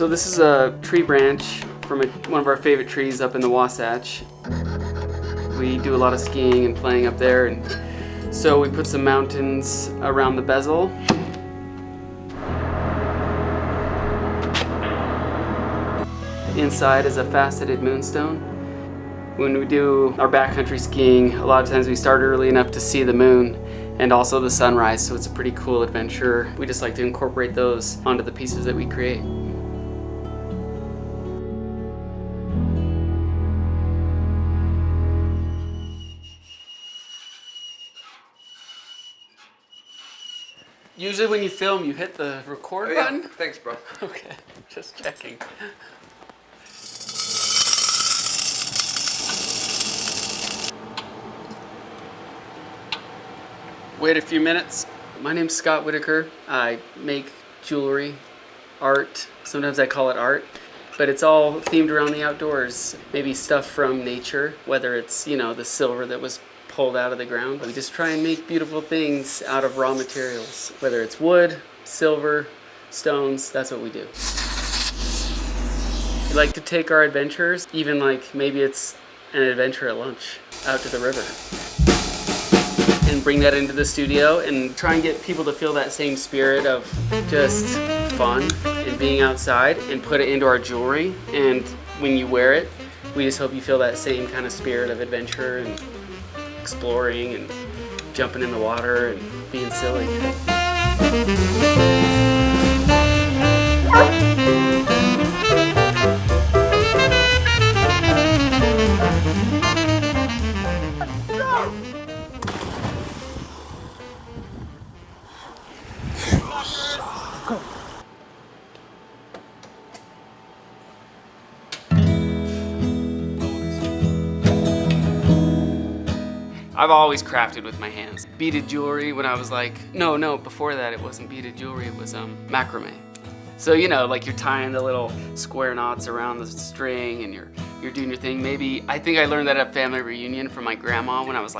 So this is a tree branch from one of our favorite trees up in the Wasatch. We do a lot of skiing and playing up there, and so we put some mountains around the bezel. Inside is a faceted moonstone. When we do our backcountry skiing, a lot of times we start early enough to see the moon and also the sunrise, so it's a pretty cool adventure. We just like to incorporate those onto the pieces that we create. Usually when you film, you hit the record button? Thanks, bro. Okay, just checking. Wait a few minutes. My name's Scott Whitaker. I make jewelry, art. Sometimes I call it art, but it's all themed around the outdoors. Maybe stuff from nature, whether it's, the silver that was pulled out of the ground. We just try and make beautiful things out of raw materials, whether it's wood, silver, stones. That's what we do. We like to take our adventures, even like maybe it's an adventure at lunch, out to the river, and bring that into the studio and try and get people to feel that same spirit of just fun and being outside, and put it into our jewelry. And when you wear it, we just hope you feel that same kind of spirit of adventure and exploring and jumping in the water and being silly. I've always crafted with my hands. Beaded jewelry when I was no, before that it wasn't beaded jewelry, it was macrame. So like you're tying the little square knots around the string and you're doing your thing. Maybe, I think I learned that at a family reunion from my grandma when I was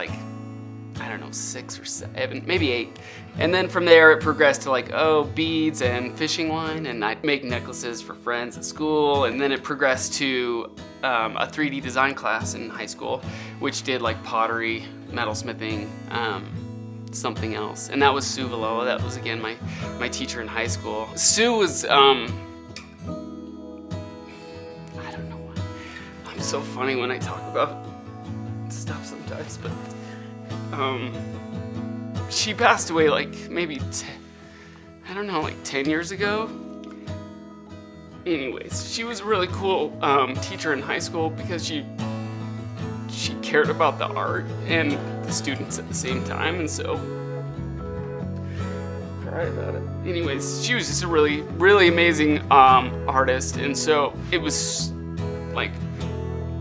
6 or 7, maybe 8. And then from there it progressed to beads and fishing line, and I'd make necklaces for friends at school. And then it progressed to a 3D design class in high school, which did pottery, metalsmithing, something else. And that was Sue Villela. That was again my teacher in high school. Sue was, I don't know why. I'm so funny when I talk about stuff sometimes, but she passed away maybe 10 years ago. Anyways, she was a really cool teacher in high school because she cared about the art and the students at the same time, and so cry about it. Anyways, she was just a really, really amazing artist, and so it was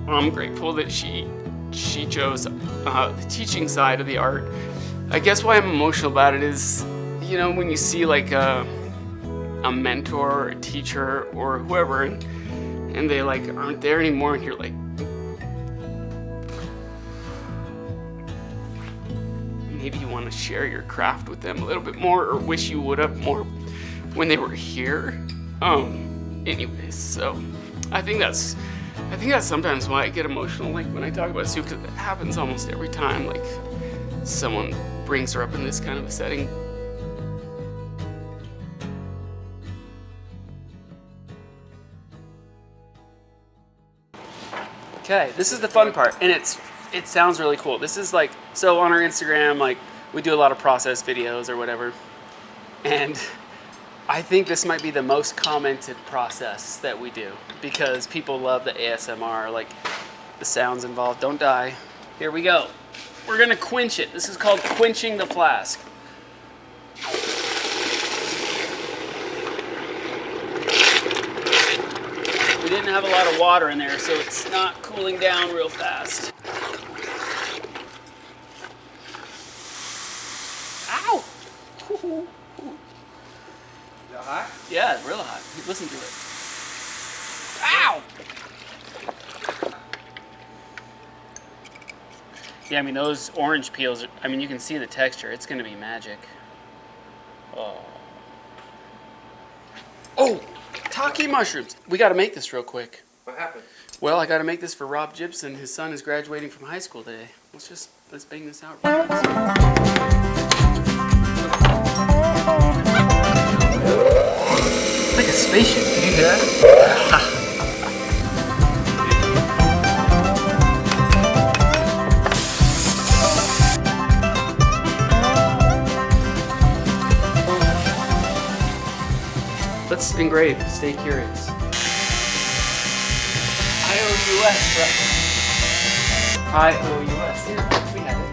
I'm grateful that she chose the teaching side of the art. I guess why I'm emotional about it is, when you see a mentor or a teacher or whoever, and they aren't there anymore, and you're maybe you want to share your craft with them a little bit more, or wish you would have more when they were here. Anyways, so I think that's sometimes why I get emotional when I talk about Sue, because it happens almost every time someone brings her up in this kind of a setting. Okay, this is the fun part, and it sounds really cool. This is so on our Instagram, we do a lot of process videos or whatever, and I think this might be the most commented process that we do, because people love the ASMR, the sounds involved. Don't die. Here we go. We're gonna quench it. This is called quenching the flask. We didn't have a lot of water in there, so it's not cooling down real fast. Ow! Is that hot? Yeah, it's real hot. Listen to it. Ow! Yeah, those orange peels, you can see the texture. It's gonna be magic. Oh. Oh! Shiitake mushrooms. We got to make this real quick. What happened? Well, I got to make this for Rob Gibson. His son is graduating from high school today. Let's bang this out. It's like a spaceship. Did you hear that? Let's engrave. Stay curious. IOUS, right? IOUS. Here, we have it.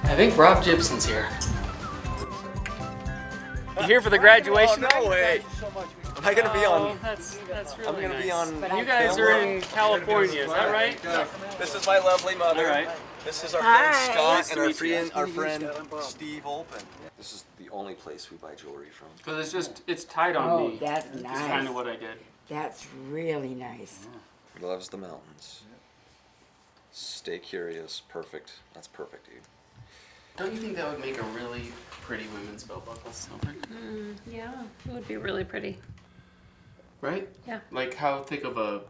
I think Rob Gibson's here. You here for the graduation? Oh, no way. Am I gonna be on? That's really I'm gonna nice. be on. You guys are in California, is that right? Yeah. This is my lovely mother. All right. This is our friend Scott and our you. friend Steve Olpen. This is the only place we buy jewelry from. Because it's tight on me. Oh, that's That's nice. kind of what I did. That's really nice. He loves the mountains. Stay curious. Perfect. That's perfect, dude. Don't you think that would make a really pretty women's belt buckle? Yeah, it would be really pretty. Right? Yeah. Like how thick of a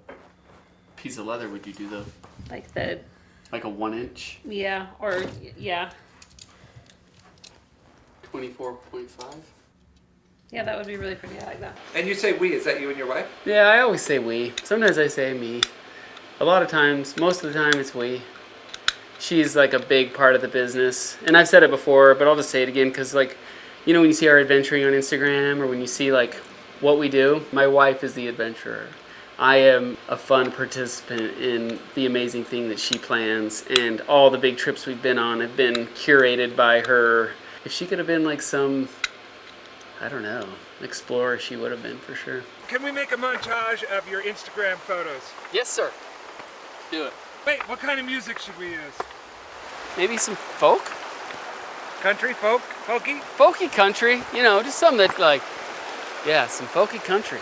piece of leather would you do though? Like the, Like a 1 inch? yeah, or, yeah. 24.5? Yeah, that would be really pretty. I like that. And you say we? Is that you and your wife? Yeah, I always say we. Sometimes I say me. A lot of times, most of the time it's we. She's like a big part of the business. And I've said it before, but I'll just say it again because like, you know, when you see our adventuring on Instagram or when you see like what we do, my wife is the adventurer. I am a fun participant in the amazing thing that she plans, and all the big trips we've been on have been curated by her. If she could have been like some, I don't know, explorer, she would have been for sure. Can we make a montage of your Instagram photos? Yes, sir. Do it. Wait, what kind of music should we use? Maybe some folk? Country, folk, folky? Folky country, you know, just something that like, yeah, some folky country.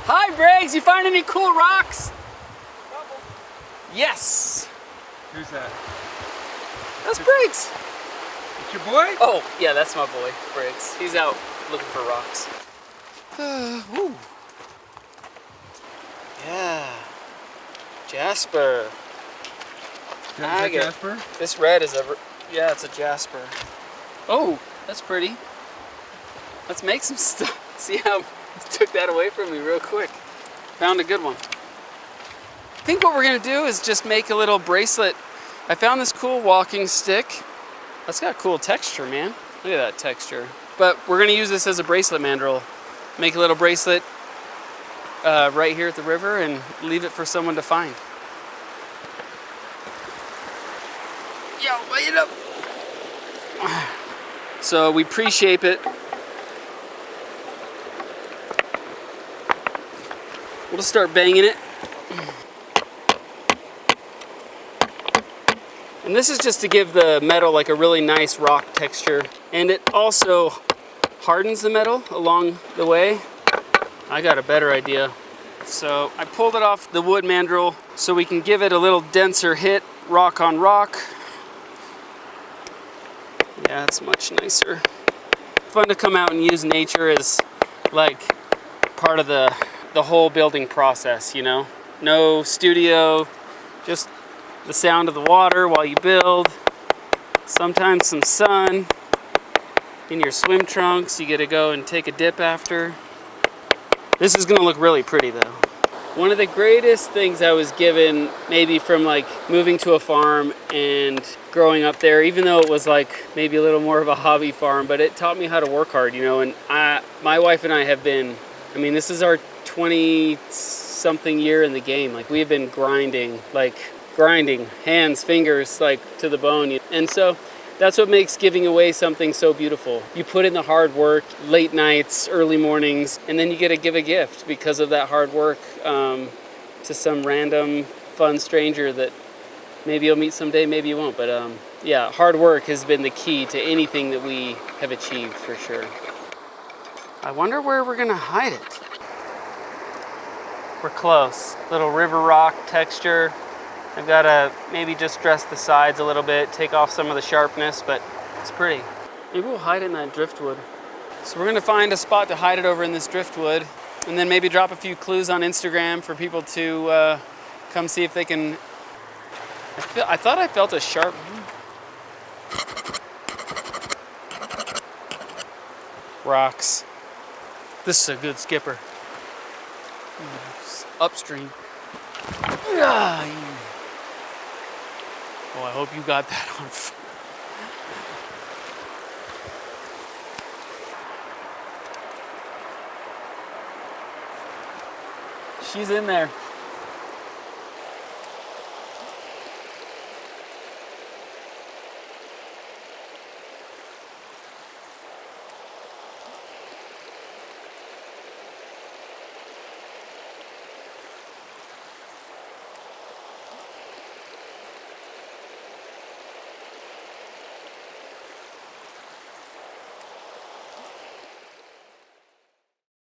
Hi, Briggs. You find any cool rocks? Yes. Who's that? That's Briggs. It's your boy? Oh, yeah, that's my boy, Briggs. He's out looking for rocks. Ooh. Yeah. Jasper. Is that Jasper? This red is yeah, it's a jasper. Oh, that's pretty. Let's make some stuff. See how took that away from me real quick. Found a good one. I think what we're gonna do is just make a little bracelet. I found this cool walking stick. That's got cool texture, man. Look at that texture. But we're gonna use this as a bracelet mandrel. Make a little bracelet right here at the river and leave it for someone to find. Yo, light it up. So we pre-shape it. We'll just start banging it. And this is just to give the metal like a really nice rock texture. And it also hardens the metal along the way. I got a better idea. So I pulled it off the wood mandrel so we can give it a little denser hit, rock on rock. Yeah, it's much nicer. Fun to come out and use nature as like part of the whole building process, you know? No studio, just the sound of the water while you build, sometimes some sun. in your swim trunks. You get to go and take a dip after. This is gonna look really pretty though. One of the greatest things I was given, maybe from like moving to a farm and growing up there, even though it was like maybe a little more of a hobby farm, but it taught me how to work hard, you know. And my wife and I have been, I mean, this is our 20-something year in the game. Like we have been grinding, hands, fingers, like to the bone. And so that's what makes giving away something so beautiful. You put in the hard work, late nights, early mornings, and then you get to give a gift because of that hard work to some random fun stranger that maybe you'll meet someday, maybe you won't. But yeah, hard work has been the key to anything that we have achieved for sure. I wonder where we're gonna hide it. We're close. Little river rock texture. I've got to maybe just dress the sides a little bit, take off some of the sharpness, but it's pretty. Maybe we'll hide it in that driftwood. So we're gonna find a spot to hide it over in this driftwood, and then maybe drop a few clues on Instagram for people to come see if they can. I thought I felt a sharp. Rocks. This is a good skipper. Upstream. Oh, I hope you got that on. She's in there.